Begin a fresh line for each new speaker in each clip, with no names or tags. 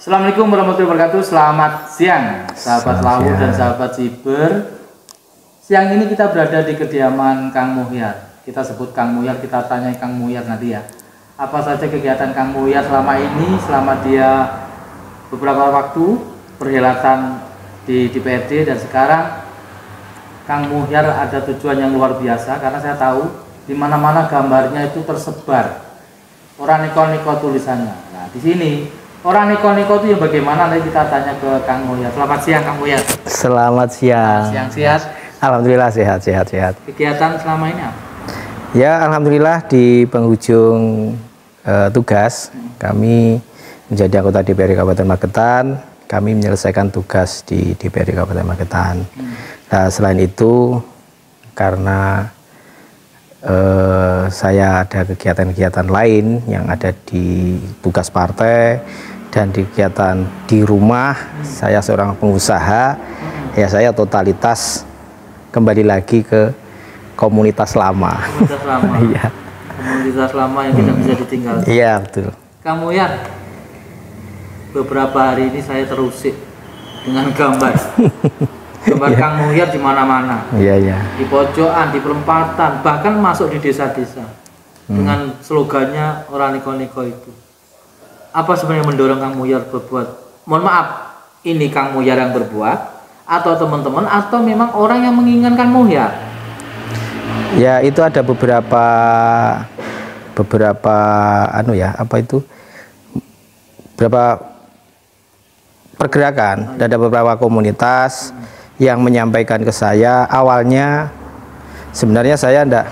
Assalamualaikum warahmatullahi wabarakatuh. Selamat siang sahabat Lawu dan sahabat Siber. Siang ini kita berada di kediaman Kang Muhyar. Kita sebut Kang Muhyar, kita tanya Kang Muhyar nanti ya. Apa saja kegiatan Kang Muhyar selama ini, selama dia beberapa waktu perhelatan di DPRD, dan sekarang Kang Muhyar ada tujuan yang luar biasa karena saya tahu di mana-mana gambarnya itu tersebar. Orang niko-niko tulisannya. Nah, di sini orang niko-niko itu yang bagaimana, nanti kita tanya ke Kang Muhyar. Selamat siang Kang Muhyar.
Selamat siang.
Siang, sehat?
Alhamdulillah sehat.
Kegiatan selama ini apa?
Ya, alhamdulillah di penghujung tugas kami menjadi anggota DPRD Kabupaten Magetan. Kami menyelesaikan tugas di DPRD Kabupaten Magetan. Nah, selain itu karena saya ada kegiatan-kegiatan lain yang ada di tugas partai dan di kegiatan di rumah. Saya seorang pengusaha, ya saya totalitas kembali lagi ke komunitas lama.
Komunitas lama.
Iya.
Komunitas lama yang tidak bisa ditinggalkan.
Iya, betul.
Kang Muhyar, beberapa hari ini saya terusik dengan gambar. Gambar Kang Muhyar di mana-mana.
Iya.
Di pojokan, di perempatan, bahkan masuk di desa-desa. Dengan slogannya orang niko-niko itu. Apa sebenarnya mendorong Kang Muhyar berbuat? Mohon maaf, ini Kang Muhyar yang berbuat atau teman-teman atau memang orang yang menginginkan Kang Muhyar?
Ya, itu ada beberapa beberapa pergerakan, ada beberapa komunitas yang menyampaikan ke saya. Awalnya sebenarnya saya ndak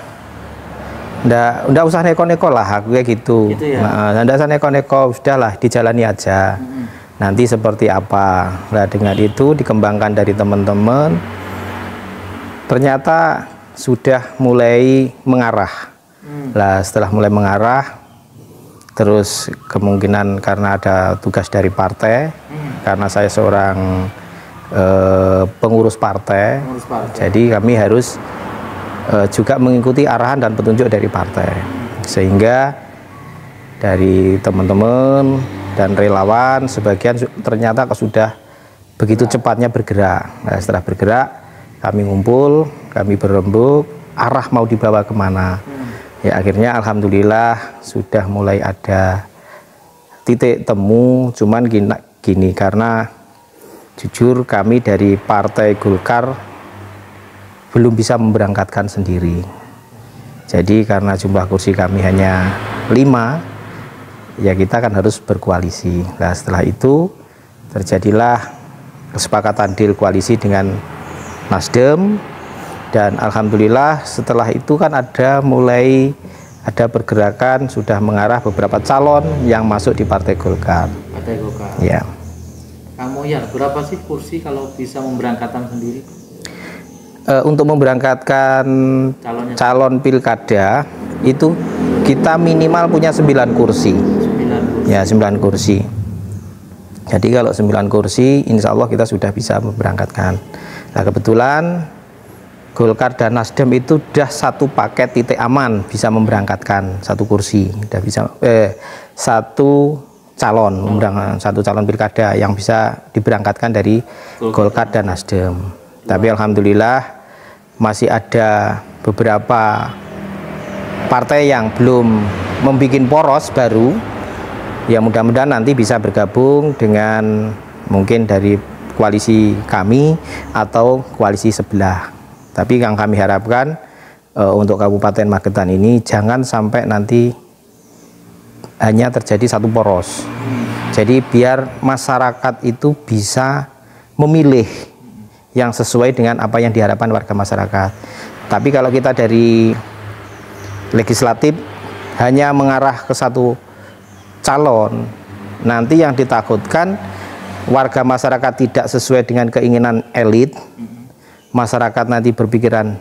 usah neko-neko lah, aku kayak gitu. Nah, ndak usah neko-neko, sudahlah dijalani aja. Nanti seperti apa. Nah, dengan itu dikembangkan dari teman-teman. Ternyata sudah mulai mengarah. Lah, setelah mulai mengarah, terus kemungkinan karena ada tugas dari partai, karena saya seorang pengurus partai, jadi kami harus juga mengikuti arahan dan petunjuk dari partai, sehingga dari teman-teman dan relawan sebagian ternyata sudah begitu cepatnya bergerak. Nah, setelah bergerak kami ngumpul, kami berembuk arah mau dibawa kemana. Ya, akhirnya alhamdulillah sudah mulai ada titik temu. Cuman gini, karena jujur kami dari Partai Golkar belum bisa memberangkatkan sendiri. Jadi karena jumlah kursi kami hanya 5, ya kita kan harus berkoalisi. Nah, setelah itu terjadilah kesepakatan deal koalisi dengan Nasdem, dan alhamdulillah setelah itu kan mulai ada pergerakan, sudah mengarah beberapa calon yang masuk di Partai Golkar.
Partai Golkar.
Ya.
Kang Muhyar, berapa sih kursi kalau bisa memberangkatkan sendiri?
Untuk memberangkatkan calon pilkada itu kita minimal punya 9 kursi. 9 kursi. Ya, 9 kursi. Jadi kalau 9 kursi, insya Allah kita sudah bisa memberangkatkan. Nah, kebetulan Golkar dan Nasdem itu sudah satu paket titik aman bisa memberangkatkan satu kursi, sudah bisa satu calon pilkada yang bisa diberangkatkan dari Golkar dan Nasdem. Tapi alhamdulillah masih ada beberapa partai yang belum membuat poros baru, ya mudah-mudahan nanti bisa bergabung dengan mungkin dari koalisi kami atau koalisi sebelah. Tapi yang kami harapkan untuk Kabupaten Magetan ini jangan sampai nanti hanya terjadi satu poros. Jadi biar masyarakat itu bisa memilih yang sesuai dengan apa yang diharapkan warga masyarakat. Tapi kalau kita dari legislatif hanya mengarah ke satu calon, nanti yang ditakutkan warga masyarakat tidak sesuai dengan keinginan elit, masyarakat nanti berpikiran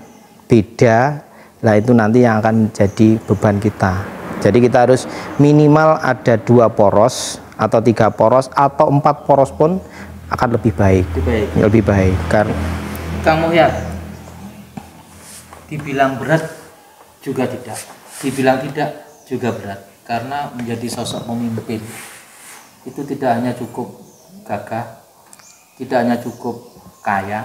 beda. Nah, itu nanti yang akan jadi beban kita. Jadi kita harus minimal ada 2 poros atau 3 poros atau 4 poros pun akan lebih baik. Lebih baik. Karena
Kang Muhyar, dibilang berat juga tidak, dibilang tidak juga berat, karena menjadi sosok pemimpin itu tidak hanya cukup gagah, tidak hanya cukup kaya,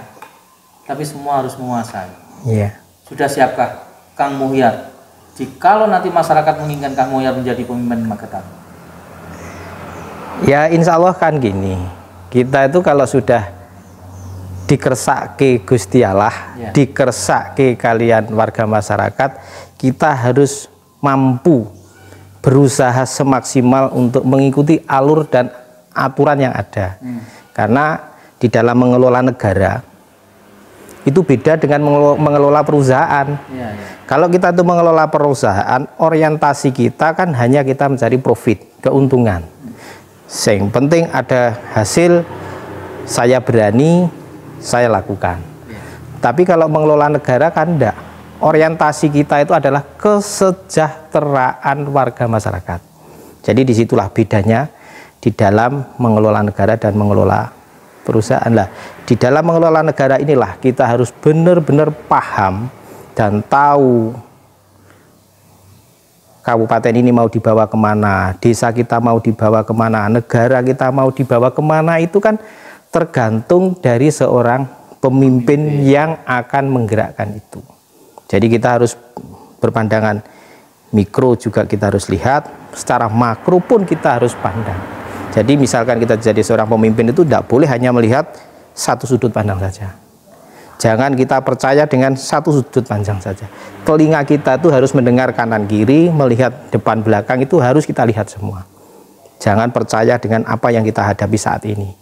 tapi semua harus menguasai.
Iya.
Sudah siapkah Kang Muhyar jikalau nanti masyarakat menginginkan Kang Muhyar menjadi pemimpin Magetan?
Ya insya Allah kan gini, kita itu kalau sudah dikersake Gusti Allah,
Ya.
dikersake kalian warga masyarakat, kita harus mampu berusaha semaksimal untuk mengikuti alur dan aturan yang ada. Karena di dalam mengelola negara itu beda dengan mengelola perusahaan.
Ya.
Kalau kita itu mengelola perusahaan, orientasi kita kan hanya kita mencari profit, keuntungan. Yang penting ada hasil, saya berani, saya lakukan. Tapi kalau mengelola negara kan enggak. Orientasi kita itu adalah kesejahteraan warga masyarakat. Jadi disitulah bedanya di dalam mengelola negara dan mengelola perusahaan. Lah, di dalam mengelola negara inilah kita harus benar-benar paham dan tahu kabupaten ini mau dibawa kemana, desa kita mau dibawa kemana, negara kita mau dibawa kemana, itu kan tergantung dari seorang pemimpin yang akan menggerakkan itu. Jadi kita harus berpandangan mikro, juga kita harus lihat, secara makro pun kita harus pandang. Jadi misalkan kita jadi seorang pemimpin itu tidak boleh hanya melihat satu sudut pandang saja. Jangan kita percaya dengan satu sudut pandang saja. Telinga kita itu harus mendengar kanan kiri, melihat depan belakang, itu harus kita lihat semua. Jangan percaya dengan apa yang kita hadapi saat ini.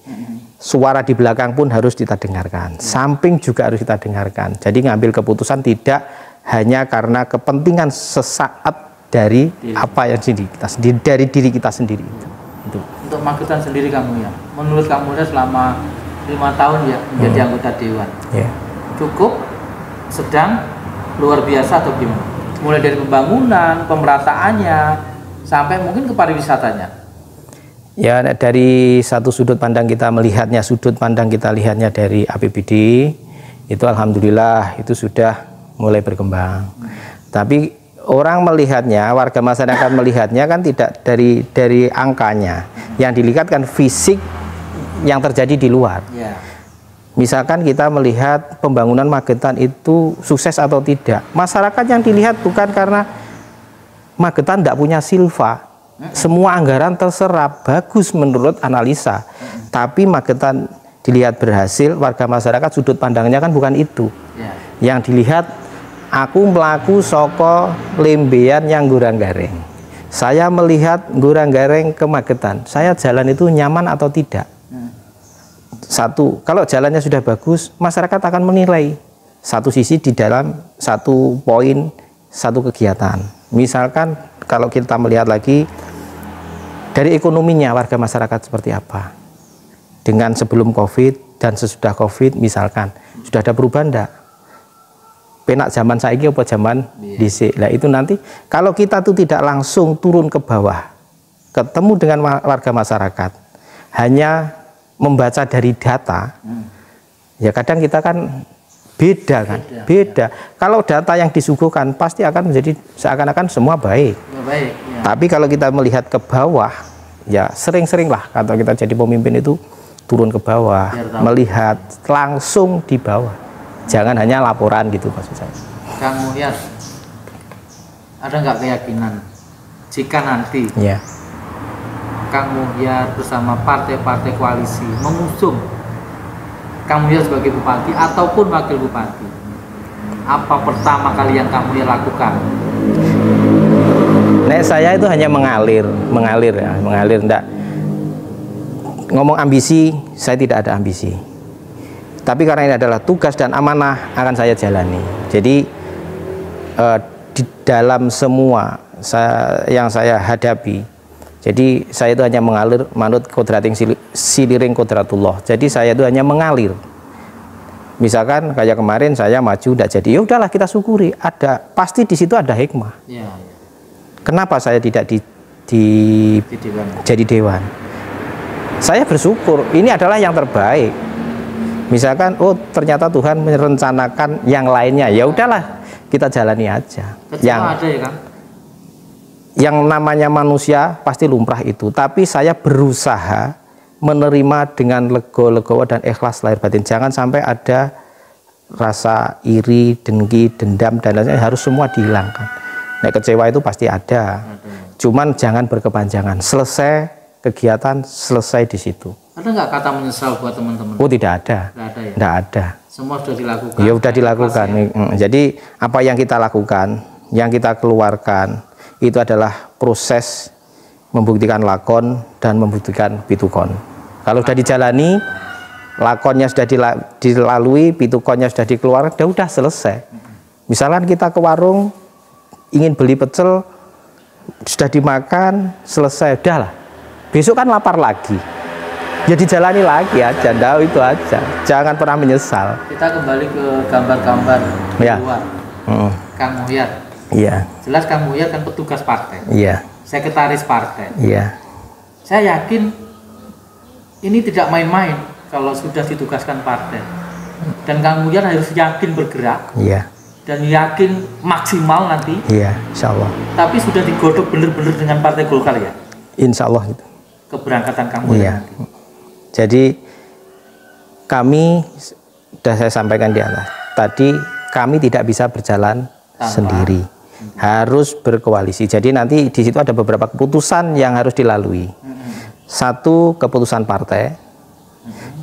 Suara di belakang pun harus kita dengarkan, samping juga harus kita dengarkan. Jadi ngambil keputusan tidak hanya karena kepentingan sesaat dari apa yang kita sendiri, dari diri kita sendiri. Itu.
Untuk Magetan sendiri kamu ya, menurut kamu ya selama 5 tahun ya menjadi anggota dewan, cukup, sedang, luar biasa atau gimana? Mulai dari pembangunan, pemerataannya, sampai mungkin ke pariwisatanya.
Ya, dari satu sudut pandang kita melihatnya, sudut pandang kita lihatnya dari APBD, itu alhamdulillah itu sudah mulai berkembang. Tapi orang melihatnya, warga masyarakat melihatnya kan tidak dari angkanya, yang dilihat kan fisik yang terjadi di luar. Misalkan kita melihat pembangunan Magetan itu sukses atau tidak, masyarakat yang dilihat bukan karena Magetan tidak punya silva. Semua anggaran terserap, bagus menurut analisa. Tapi Magetan dilihat berhasil, warga masyarakat sudut pandangnya kan bukan itu. Yang dilihat, aku melaku soko lembean yang Guranggareng. Saya melihat Guranggareng ke Magetan, saya jalan itu nyaman atau tidak. Satu, kalau jalannya sudah bagus, masyarakat akan menilai satu sisi di dalam satu poin, satu kegiatan. Misalkan kalau kita melihat lagi dari ekonominya warga masyarakat seperti apa, dengan sebelum COVID dan sesudah COVID, misalkan sudah ada perubahan enggak? Penak zaman saiki apa zaman dhisik. Lah itu nanti kalau kita tuh tidak langsung turun ke bawah, ketemu dengan warga masyarakat, hanya membaca dari data, ya kadang kita kan beda kan, beda. Kalau data yang disuguhkan pasti akan menjadi seakan-akan semua baik. Tapi kalau kita melihat ke bawah, ya sering-seringlah kalau kita jadi pemimpin itu turun ke bawah, melihat langsung di bawah. Jangan hanya laporan gitu maksud saya.
Kang Muhyar, ada nggak keyakinan jika nanti Kang Muhyar bersama partai-partai koalisi mengusung Kang Muhyar sebagai bupati ataupun wakil bupati, apa pertama kali yang Kang Muhyar lakukan?
Nah, saya itu hanya mengalir ya, enggak ngomong ambisi, saya tidak ada ambisi. Tapi karena ini adalah tugas dan amanah, akan saya jalani. Jadi di dalam semua yang saya hadapi, jadi saya itu hanya mengalir manut kodrating siliring kodratullah. Jadi saya itu hanya mengalir. Misalkan kayak kemarin saya maju tidak jadi, ya udahlah kita syukuri. Ada pasti di situ ada hikmah. Kenapa saya tidak jadi dewan? Saya bersyukur. Ini adalah yang terbaik. Misalkan, oh ternyata Tuhan merencanakan yang lainnya, ya udahlah kita jalani aja.
Kecewa ada ya Kang?
yang namanya manusia pasti lumrah itu, tapi saya berusaha menerima dengan legowo dan ikhlas lahir batin. Jangan sampai ada rasa iri, dengki, dendam dan lain-lain, harus semua dihilangkan. Nah, kecewa itu pasti ada. Cuman jangan berkepanjangan. Selesai kegiatan, selesai di situ.
Ada nggak kata menyesal buat teman-teman?
Oh, tidak ada.
Nggak ada ya?
Tidak ada.
Semua sudah dilakukan.
Ya sudah dilakukan. Ya. Jadi apa yang kita lakukan, yang kita keluarkan itu adalah proses membuktikan lakon dan membuktikan pitukon. Kalau sudah dijalani, lakonnya sudah dilalui, pitukonnya sudah dikeluarkan, udah selesai. Misalkan kita ke warung ingin beli pecel, sudah dimakan, selesai, udahlah. Besok kan lapar lagi. Ya dijalani lagi aja, itu aja. Jangan pernah menyesal.
Kita kembali ke gambar-gambar
ya.
luar. Kang Muhyar.
Iya.
Jelas Kang Muhyar kan petugas partai.
Iya.
Sekretaris partai.
Iya.
Saya yakin ini tidak main-main kalau sudah ditugaskan partai. Dan Kang Muhyar harus yakin bergerak.
Iya.
Dan yakin maksimal nanti.
Iya, insya Allah.
Tapi sudah digodok benar-benar dengan Partai Golkar ya?
Insya Allah itu.
Keberangkatan Kang Muhyar.
Iya. Jadi kami sudah saya sampaikan di atas. Tadi kami tidak bisa berjalan sendiri, harus berkoalisi. Jadi nanti di situ ada beberapa keputusan yang harus dilalui. Satu, keputusan partai.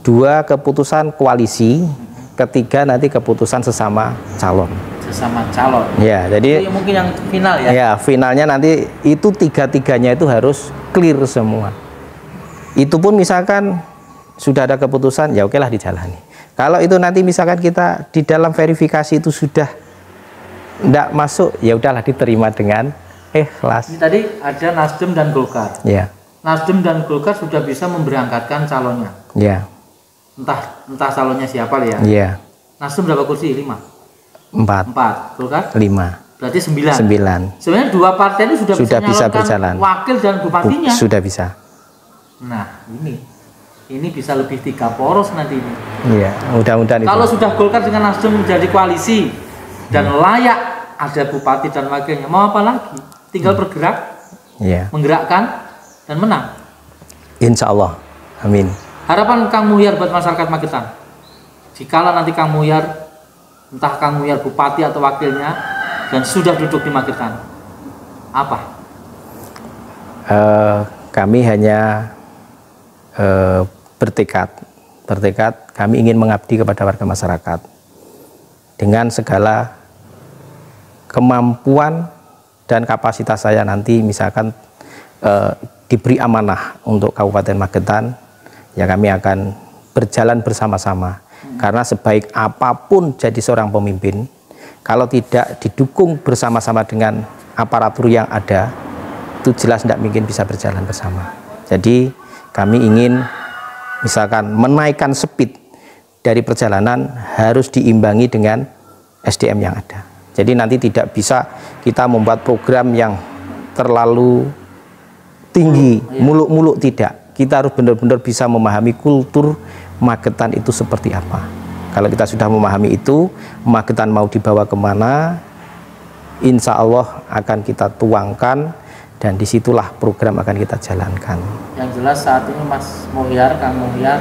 Dua, keputusan koalisi. Ketiga, nanti keputusan sesama calon.
Sesama calon.
Ya, jadi
itu mungkin yang final ya.
Ya, finalnya nanti itu tiga-tiganya itu harus clear semua. Itu pun misalkan sudah ada keputusan, ya okelah dijalani. Kalau itu nanti misalkan kita di dalam verifikasi itu sudah tidak masuk, ya udahlah diterima dengan ikhlas.
Ini tadi ada Nasdem dan Golkar.
Ya.
Nasdem dan Golkar sudah bisa memberangkatkan calonnya.
Ya.
Entah calonnya siapa ya.
Ya.
Nasdem berapa kursi? 5.
4.
Golkar?
5.
Berarti 9. Sebenarnya dua partai ini sudah
bisa berjalan.
Wakil dan bupatinya.
Sudah bisa.
Nah, ini bisa lebih 3 poros nanti ini.
Iya, mudah-mudahan.
Kalau sudah Golkar dengan Nasdem menjadi koalisi dan layak ada bupati dan wakilnya, mau apa lagi? Tinggal bergerak, menggerakkan dan menang.
Insya Allah, amin.
Harapan Kang Muhyar buat masyarakat Magetan, jikalau nanti Kang Muhyar, entah Kang Muhyar bupati atau wakilnya, dan sudah duduk di Magetan, apa?
Kami hanya bertekad kami ingin mengabdi kepada warga masyarakat dengan segala kemampuan dan kapasitas saya. Nanti misalkan diberi amanah untuk Kabupaten Magetan, ya kami akan berjalan bersama-sama. Karena sebaik apapun jadi seorang pemimpin, kalau tidak didukung bersama-sama dengan aparatur yang ada, itu jelas tidak mungkin bisa berjalan bersama. Jadi kami ingin misalkan menaikkan speed dari perjalanan harus diimbangi dengan SDM yang ada. Jadi nanti tidak bisa kita membuat program yang terlalu tinggi, muluk-muluk, tidak. Kita harus benar-benar bisa memahami kultur Magetan itu seperti apa. Kalau kita sudah memahami itu, Magetan mau dibawa kemana, insya Allah akan kita tuangkan. Dan disitulah program akan kita jalankan. Yang
jelas saat ini Mas Muhyar, Kang Muhyar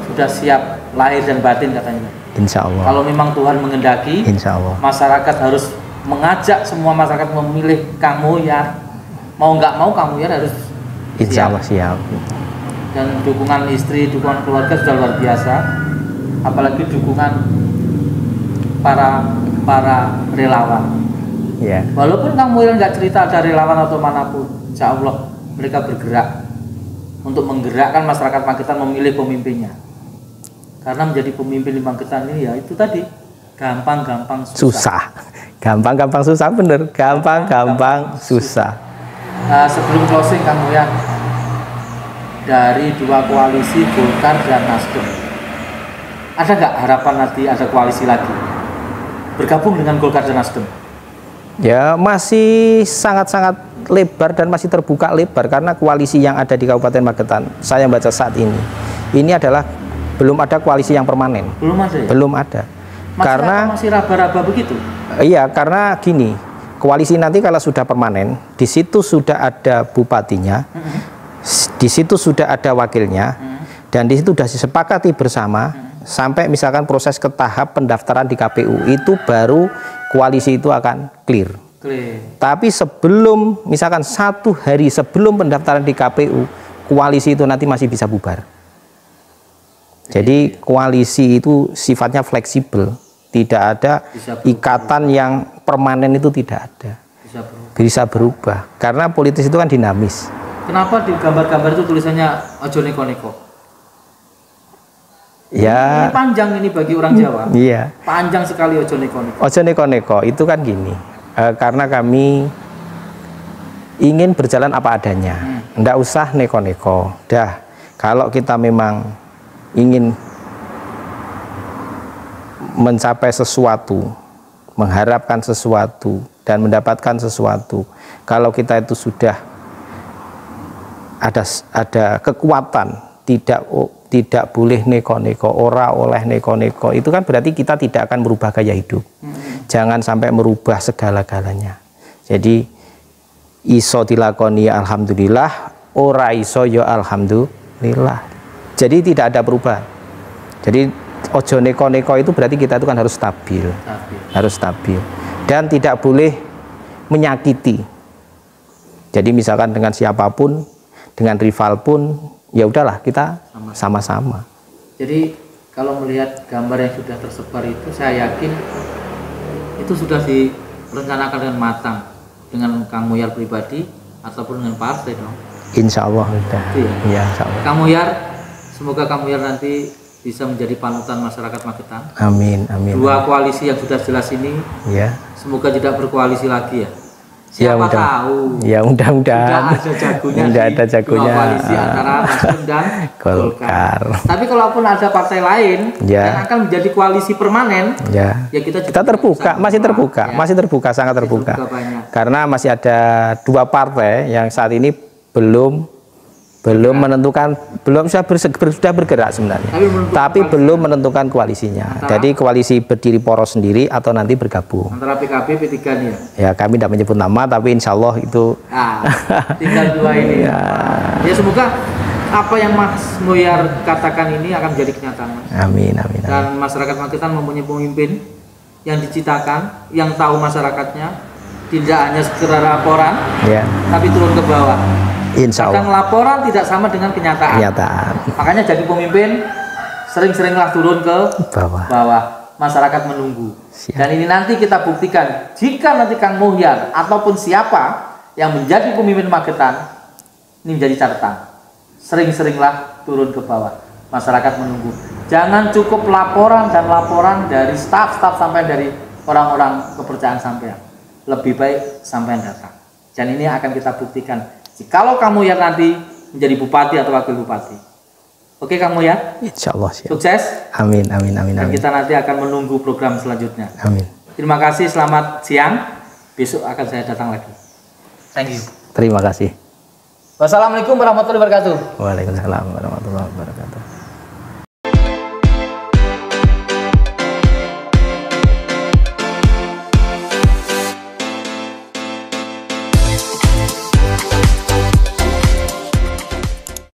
sudah siap lahir dan batin katanya.
Insya Allah.
Kalau memang Tuhan menghendaki,
insya Allah,
masyarakat harus mengajak semua masyarakat memilih Kang Muhyar. Mau nggak mau Kang Muhyar harus
insya Allah siap.
Dan dukungan istri, dukungan keluarga sudah luar biasa. Apalagi dukungan para relawan.
Ya.
Walaupun Kang Muhyar nggak cerita ada relawan atau manapun, insya Allah mereka bergerak untuk menggerakkan masyarakat Magetan memilih pemimpinnya. Karena menjadi pemimpin di Magetan ini ya itu tadi gampang-gampang susah.
Gampang-gampang susah, bener. Gampang-gampang susah.
Sebelum closing Kang Muhyar, dari dua koalisi Golkar dan Nasdem, ada nggak harapan nanti ada koalisi lagi bergabung dengan Golkar dan Nasdem?
Ya masih sangat-sangat lebar dan masih terbuka lebar karena koalisi yang ada di Kabupaten Magetan, saya baca saat ini adalah belum ada koalisi yang permanen.
Belum ada ya?
Belum ada.
Karena masih raba-raba begitu?
Iya, karena gini, koalisi nanti kalau sudah permanen, di situ sudah ada bupatinya, di situ sudah ada wakilnya, dan di situ sudah disepakati bersama, sampai misalkan proses ke tahap pendaftaran di KPU, itu baru koalisi itu akan clear. Tapi sebelum, misalkan 1 hari sebelum pendaftaran di KPU, koalisi itu nanti masih bisa bubar. Jadi koalisi itu sifatnya fleksibel, tidak ada ikatan yang permanen, itu tidak ada. Bisa berubah. Karena politis itu kan dinamis.
Kenapa di gambar-gambar itu tulisannya ojo neko-neko?
Ya.
Ini panjang ini bagi orang Jawa.
Iya.
Panjang sekali ojo neko-neko.
Ojo neko-neko itu kan gini. Karena kami ingin berjalan apa adanya. Nggak usah neko-neko. Dah, kalau kita memang ingin mencapai sesuatu, mengharapkan sesuatu, dan mendapatkan sesuatu, kalau kita itu sudah ada kekuatan, tidak boleh neko-neko, ora oleh neko-neko, itu kan berarti kita tidak akan merubah gaya hidup. Jangan sampai merubah segala-galanya. Jadi iso dilakoni alhamdulillah, ora iso ya alhamdulillah. Jadi tidak ada perubahan. Jadi ojo neko-neko itu berarti kita itu kan harus stabil. Harus stabil. Dan tidak boleh menyakiti. Jadi misalkan dengan siapapun, dengan rival pun, ya udahlah kita sama-sama.
Jadi kalau melihat gambar yang sudah tersebar itu, saya yakin itu sudah direncanakan dengan matang dengan Kang Muhyar pribadi ataupun dengan partai dong.
Insya Allah sudah.
Ya,
insya Allah.
Kang Muhyar, semoga Kang Muhyar nanti bisa menjadi panutan masyarakat Magetan.
Amin, amin.
Dua koalisi yang sudah jelas ini,
ya.
Semoga tidak berkoalisi lagi ya.
Siapa
tahu?
Ya mudah-mudahan.
Tidak ada jagonya.
Tidak ada jagonya.
Dua koalisi antara Nasdem dan Golkar. Tapi kalaupun ada partai lain yang akan menjadi koalisi permanen, ya kita terbuka, masih terbuka, sangat terbuka. Karena masih ada 2 partai yang saat ini belum menentukan, sudah bergerak sebenarnya, tapi belum menentukan koalisinya. Jadi koalisi berdiri poros sendiri atau nanti bergabung. Antara PKB, P3 nih ya?
Ya kami tidak menyebut nama, tapi insya Allah itu.
Tinggal 2 ini. Ya semoga apa yang Mas Muhyar katakan ini akan menjadi kenyataan, Mas.
Amin, amin.
Dan masyarakat Magetan mempunyai pemimpin yang diciptakan, yang tahu masyarakatnya, tidak hanya sekedar laporan, tapi turun ke bawah.
Insya Allah.
Kadang laporan tidak sama dengan kenyataan. Makanya jadi pemimpin sering-seringlah turun ke bawah. Masyarakat menunggu. Dan ini nanti kita buktikan. Jika nanti Kang Muhyar ataupun siapa yang menjadi pemimpin Magetan, ini menjadi catatan. Sering-seringlah turun ke bawah. Masyarakat menunggu. Jangan cukup laporan dan laporan dari staf-staf sampai dari orang-orang kepercayaan sampean. Lebih baik sampean datang. Dan ini akan kita buktikan. Kalau Kang Muhyar nanti menjadi bupati atau wakil bupati. Oke Kang Muhyar?
Insya Allah.
Sukses.
Amin, amin, amin.
Dan kita nanti akan menunggu program selanjutnya.
Amin.
Terima kasih, selamat siang. Besok akan saya datang lagi. Thank you.
Terima kasih.
Wassalamualaikum warahmatullahi wabarakatuh.
Waalaikumsalam warahmatullahi wabarakatuh.